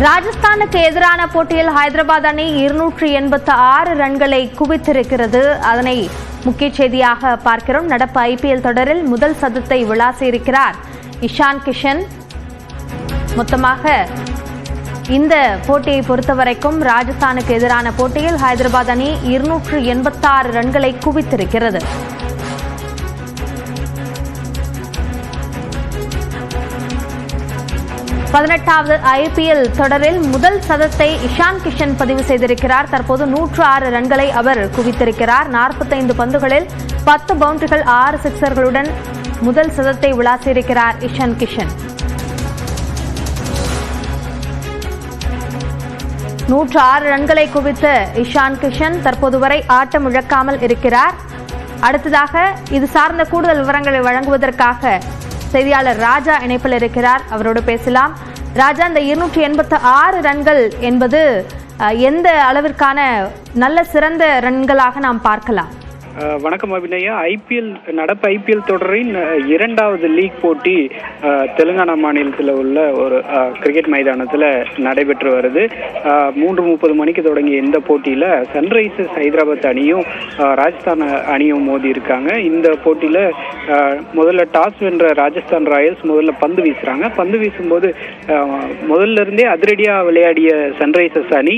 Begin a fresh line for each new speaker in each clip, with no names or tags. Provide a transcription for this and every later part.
ராஜஸ்தானுக்கு எதிரான போட்டியில் ஹைதராபாத் அணி 286 ரன்களை குவித்திருக்கிறது. அதனை முக்கிய செய்தியாக பார்க்கிறோம். நடப்பு ஐபிஎல் தொடரில் முதல் சதத்தை விளாசியிருக்கிறார் இஷான் கிஷன். மொத்தமாக இந்த போட்டியை பொறுத்தவரைக்கும் ராஜஸ்தானுக்கு எதிரான போட்டியில் ஹைதராபாத் அணி 286 ரன்களை குவித்திருக்கிறது. பதினெட்டாவது ஐபிஎல் தொடரில் முதல் சதத்தை இஷான் கிஷன் பதிவு செய்திருக்கிறார். தற்போது 106 ரன்களை அவர் குவித்திருக்கிறார். 45 பந்துகளில் 10 பவுண்டரிகள் 6 சிக்சர்களுடன் முதல் சதத்தை விளாசியிருக்கிறார் இஷான் கிஷன். 106 ரன்களை குவித்த இஷான் கிஷன் தற்போது வரை ஆட்டம் இழக்காமல் இருக்கிறார். அடுத்ததாக இது சார்ந்த கூடுதல் விவரங்களை வழங்குவதற்காக செய்தியாளர் ராஜா இணைப்பில் இருக்கிறார். அவரோடு பேசலாம். ராஜா, இந்த 286 ரன்கள் என்பது எந்த அளவிற்கான நல்ல சிறந்த ரன்களாக நாம் பார்க்கலாம்?
வணக்கம் அபிநயா. நடப்பு ஐபிஎல் தொடரின் இரண்டாவது லீக் போட்டி தெலுங்கானா மாநிலத்தில் உள்ள ஒரு கிரிக்கெட் மைதானத்தில் நடைபெற்று வருது. 3:30 மணிக்கு தொடங்கிய இந்த போட்டியில் சன்ரைசர்ஸ் ஹைதராபாத் அணியும் ராஜஸ்தான் அணியும் மோதி இருக்காங்க. இந்த போட்டியில் முதல்ல டாஸ் வென்ற ராஜஸ்தான் ராயல்ஸ் முதல்ல பந்து வீசுறாங்க. பந்து வீசும்போது முதல்ல இருந்தே அதிரடியாக விளையாடிய சன்ரைசர்ஸ் அணி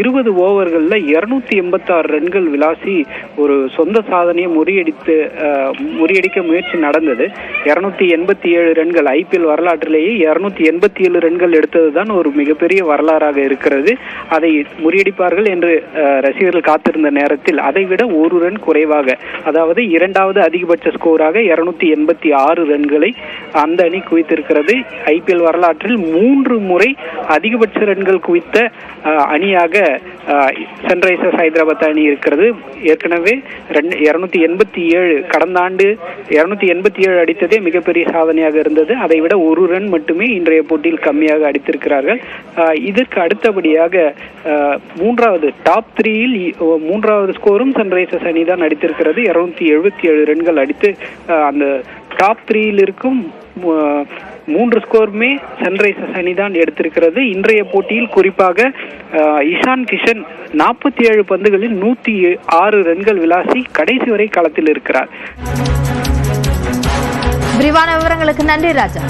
20 ஓவர்களில் 286 ரன்கள் விளாசி ஒரு சொந்த சாதனையை முறியடிக்க முயற்சி நடந்தது. 287 ரன்கள் ஐபிஎல் வரலாற்றிலேயே 287 ரன்கள் எடுத்ததுதான் ஒரு மிகப்பெரிய வரலாறாக இருக்கிறது. அதை முறியடிப்பார்கள் என்று ரசிகர்கள் காத்திருந்த நேரத்தில் அதைவிட ஒரு ரன் குறைவாக, அதாவது இரண்டாவது அதிகபட்ச ஸ்கோராக 286 ரன்களை அந்த அணி குவித்திருக்கிறது. ஐபிஎல் வரலாற்றில் 3 முறை அதிகபட்ச ரன்கள் குவித்த அணியாக சன்ரைசர்ஸ் ஹைதராபாத் அணி இருக்கிறது. ஏற்கனவே 287 கடந்த ஆண்டு 287 அடித்ததே மிகப்பெரிய சாதனையாக இருந்தது. அதை விட ஒரு ரன் மட்டுமே இன்றைய போட்டியில் கம்மியாக அடித்திருக்கிறார்கள். இதற்கு அடுத்தபடியாக மூன்றாவது டாப் 3ல் மூன்றாவது ஸ்கோரும் சன்ரைசர்ஸ் அணி தான் அடித்திருக்கிறது. 277 ரன்கள் அடித்து அந்த டாப் 3ல் இருக்கும் 3 ஸ்கோருமே சன்ரைசர்ஸ் அணி தான் எடுத்திருக்கிறது. இன்றைய போட்டியில் குறிப்பாக இஷான் கிஷன் 47 பந்துகளில் 106 ரன்கள் விளாசி கடைசி வரை களத்தில் இருக்கிறார்.
விரிவான விவரங்களுக்கு நன்றி ராஜா.